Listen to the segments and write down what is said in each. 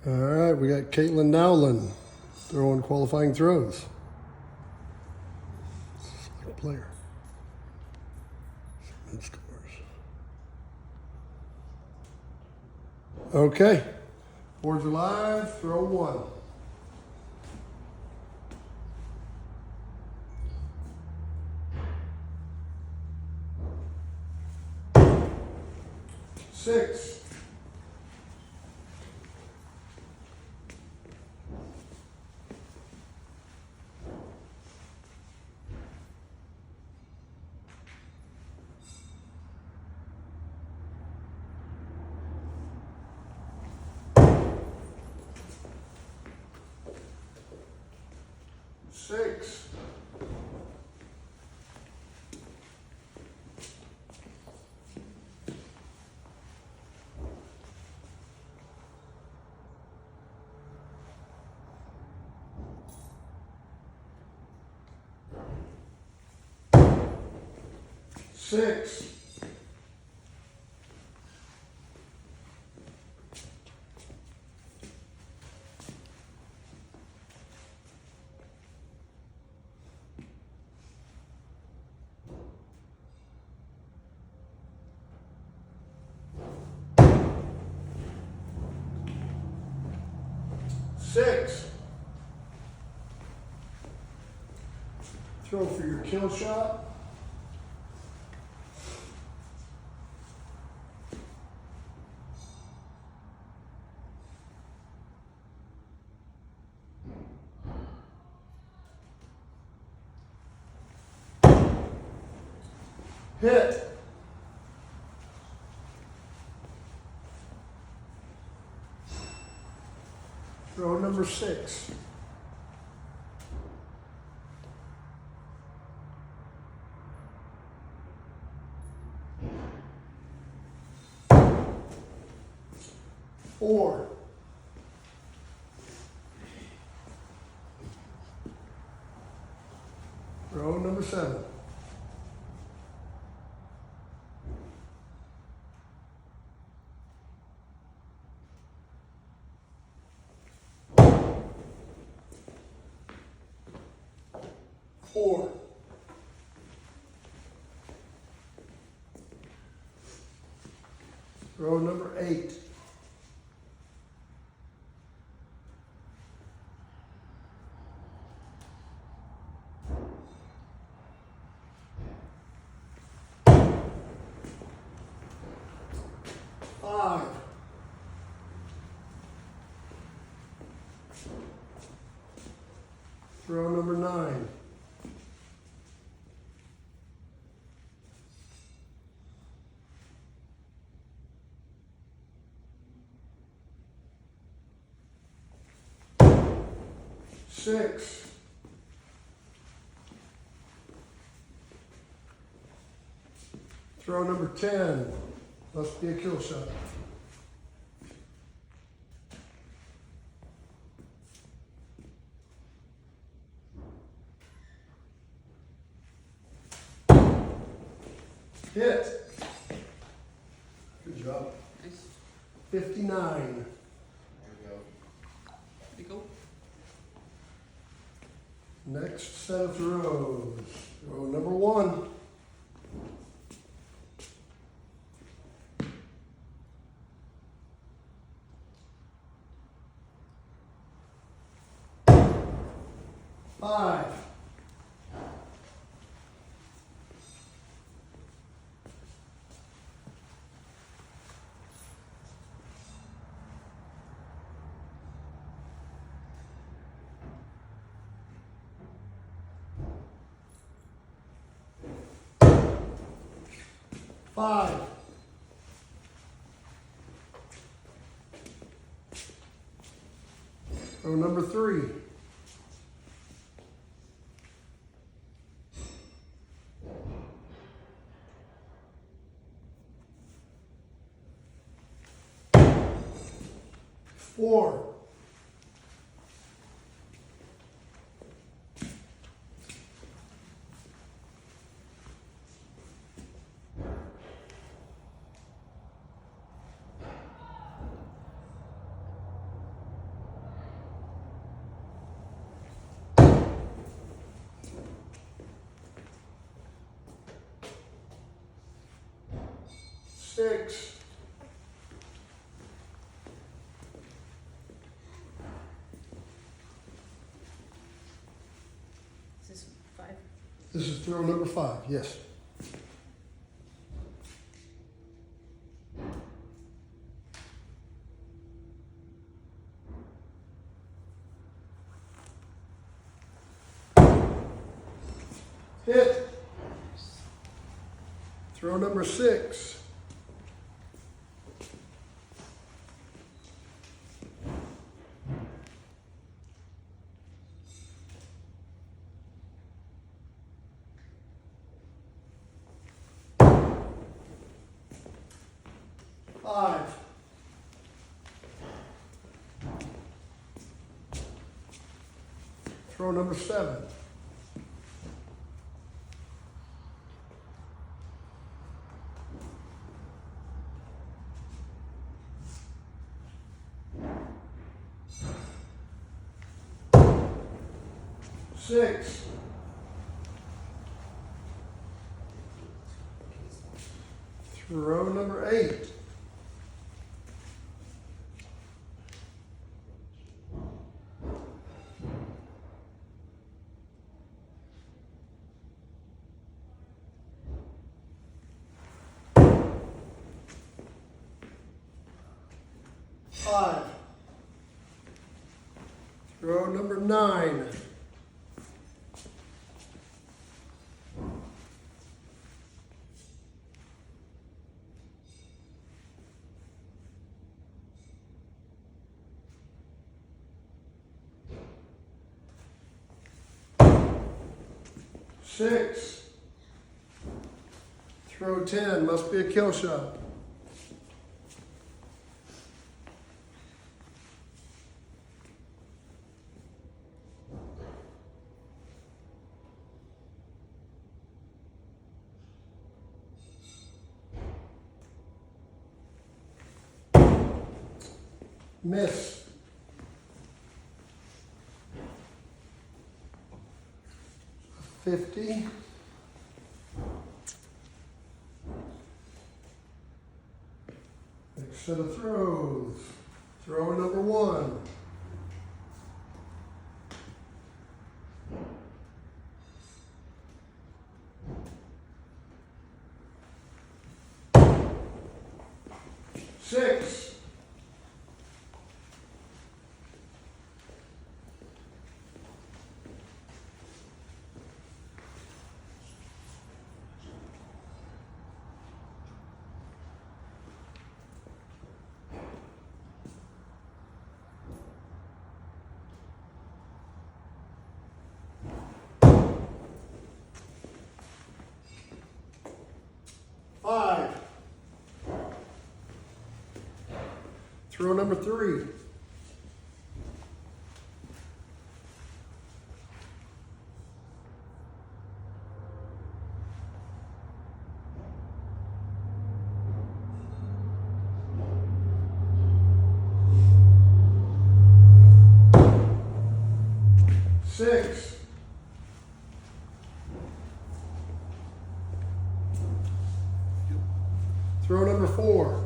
All right, we got Caitlin Nowlin throwing qualifying throws. Select player. Submit scores. Okay, boards are live. Throw one. Six. Six. Six. Six. Throw for your kill shot. Hit. Throw number six. Four. Throw number seven. Four. Throw number eight. Five. Throw number nine. Six. Throw number 10. Must be a kill shot. Hit. Good job. Nice. 59. There you go. Next set of throws. Throw number one. Five. Five. Throw number three. Four. 6, Is this 5? this is throw number 5, yes. Hit. Throw number 6. Five. Throw number 7. Six. Throw number 8. Five. Throw number 9. Six. Throw 10, must be a kill shot. Miss. $50. Next set of throws. Throw number 1. Six. Five. Throw number 3. Six. Throw number 4.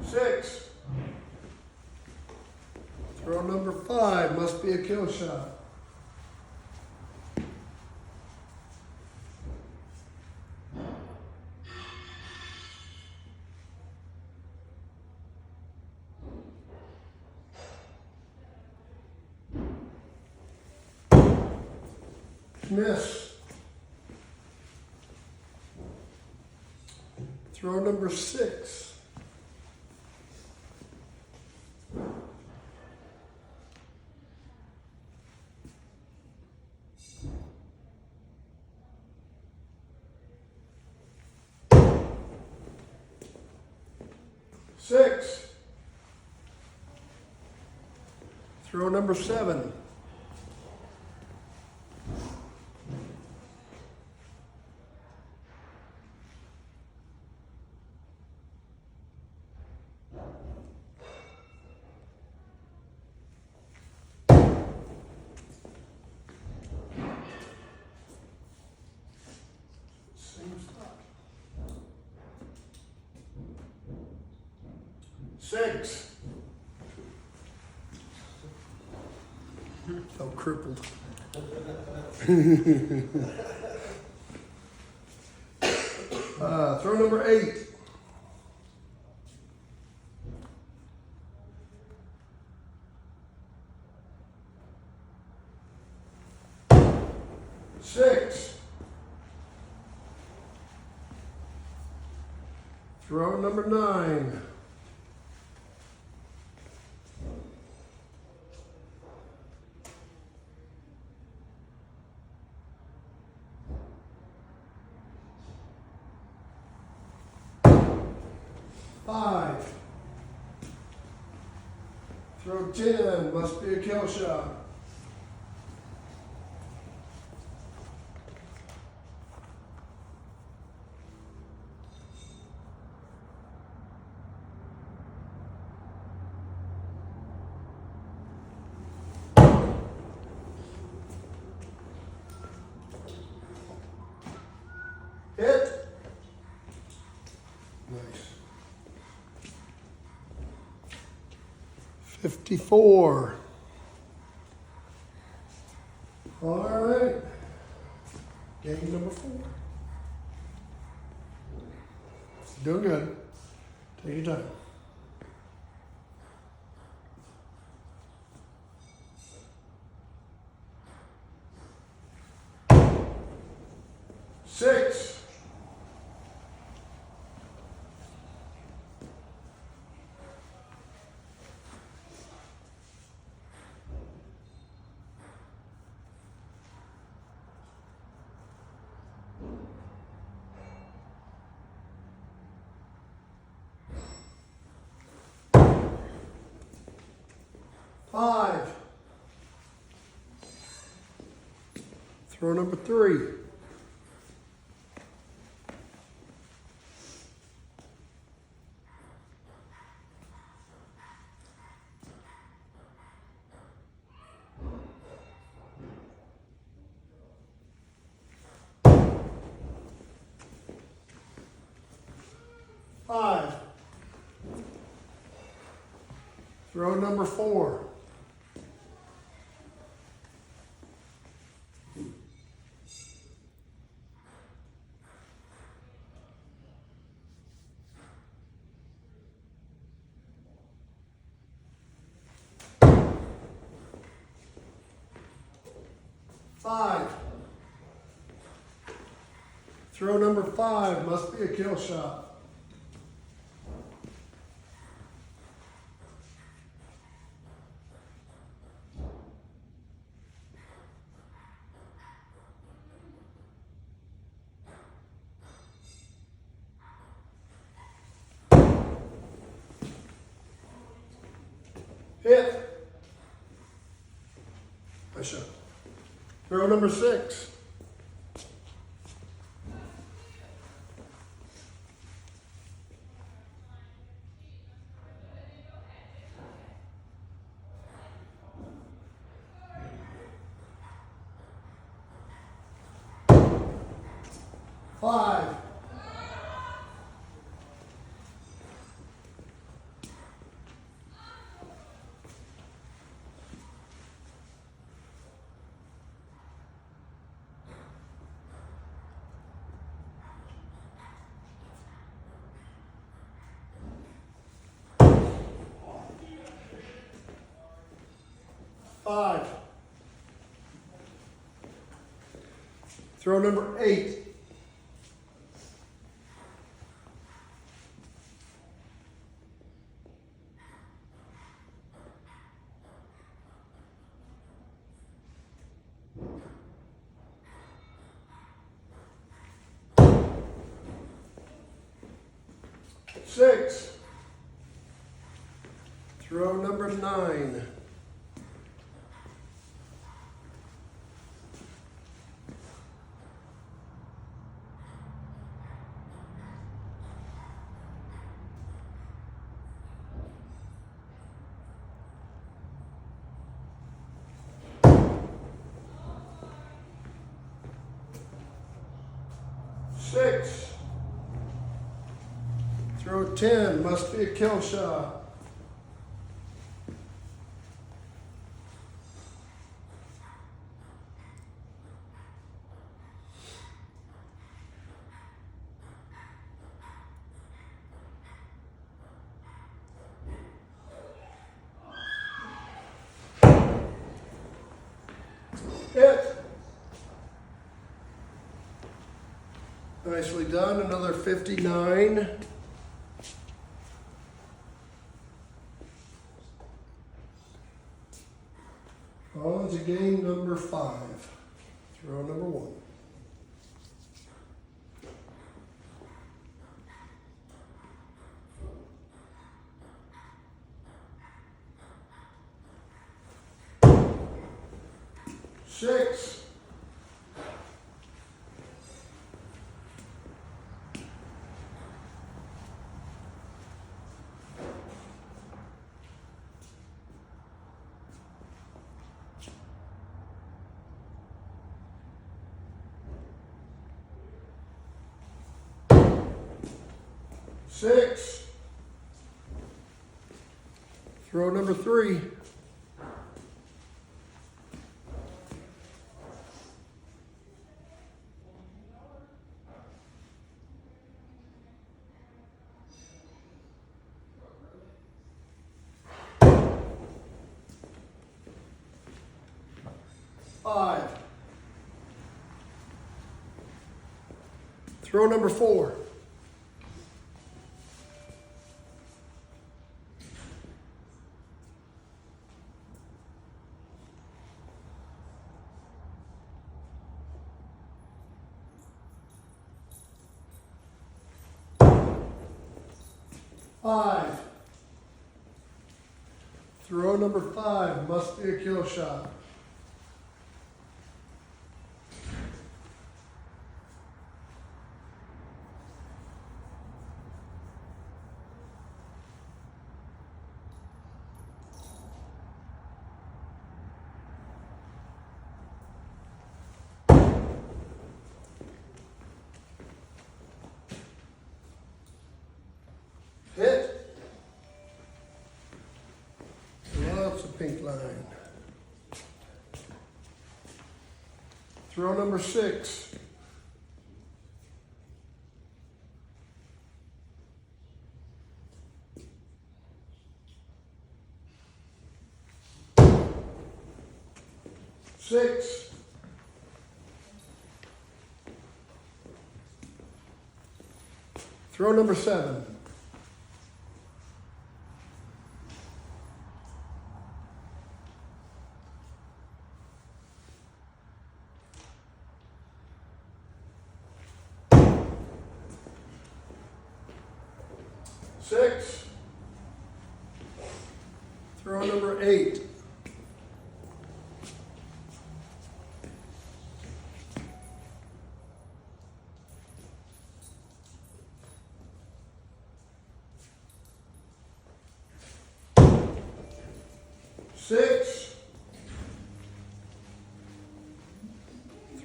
Six. Throw number 5, must be a kill shot. Miss. Throw number 6. Six. Throw number 7. 6. Felt crippled. Throw number 8. Six. Throw number 9. Five. Throw 10. Must be a kill shot. Hit. Nice. 54. All right. Game number 4. Doing good. Take your time. Six. Five. Throw number 3. Five. Throw number 4. Five. Throw number 5. Must be a kill shot. Hit. Nice shot. Throw number 6. Five. Five. Throw number 8. Six. Throw number 9. Six. Throw 10. Must be a kill shot. Nicely done. Another 59. On to game number 5. Throw number 1. Six. Six. Throw number 3. Five. Throw number 4. Five. Throw number 5 must be a kill shot. Hit. Lots of pink line. Throw number 6. Six. Throw number 7. Six. Throw number 8. Six.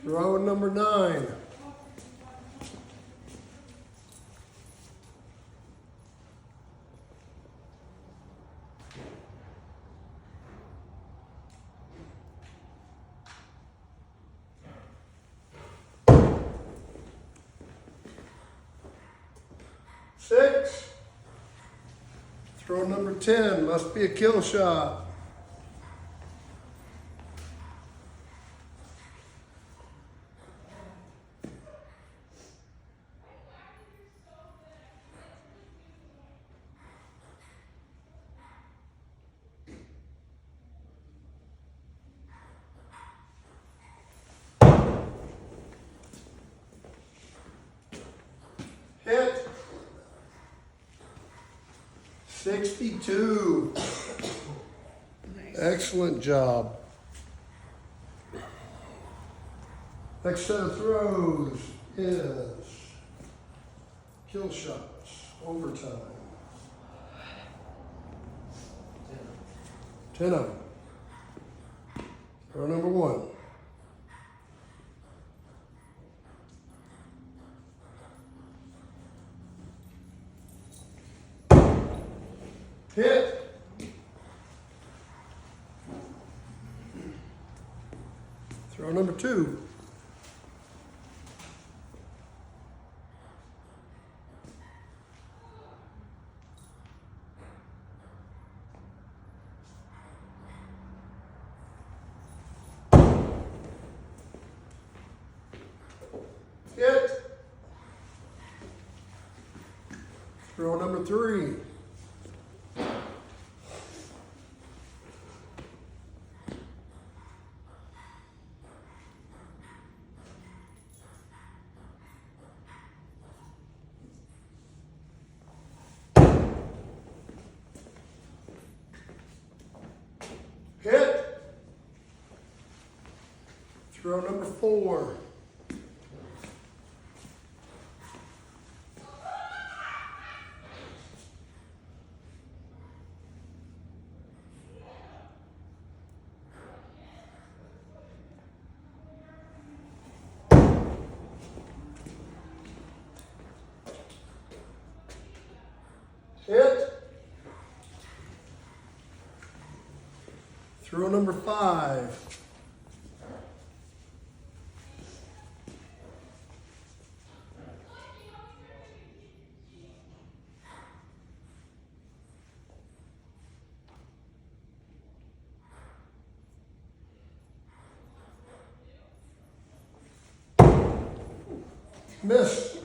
Throw number 9. Six. Throw number 10 must be a kill shot. Hit. 62. Nice. Excellent job. Next set of throws is kill shots, overtime. 10 of them. Throw number 1. Hit. Throw number 2. Hit. Throw number 3. Hit. Throw number 4. Hit. Throw number 5. Miss.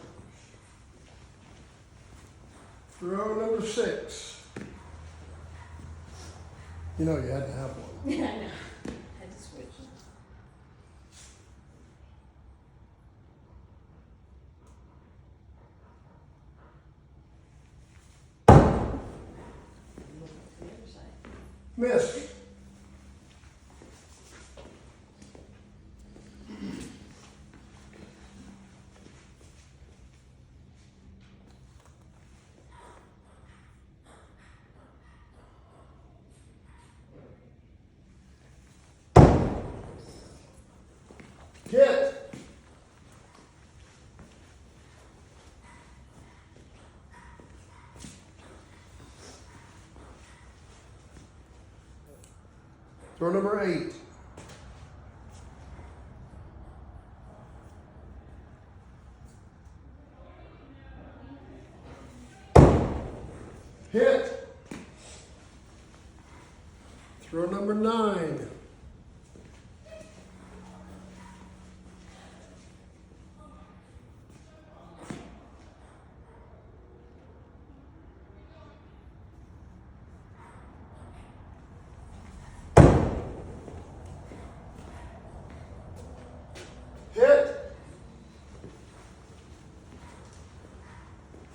Throw number 6. You know you had to have one. Yeah, I know. Had to switch. Look to the other side. Miss. Hit. Throw number 8. Hit. Throw number 9. Hit.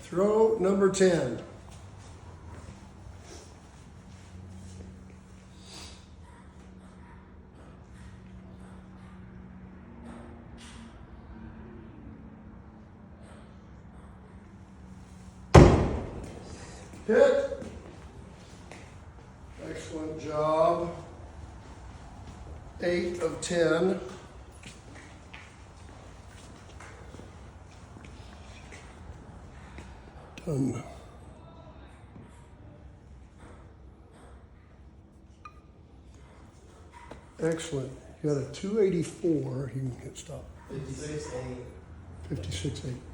Throw number 10. Hit. Excellent job. 8 of 10. Done. Excellent. You got a 284. You can hit stop. 56.8. 56.8.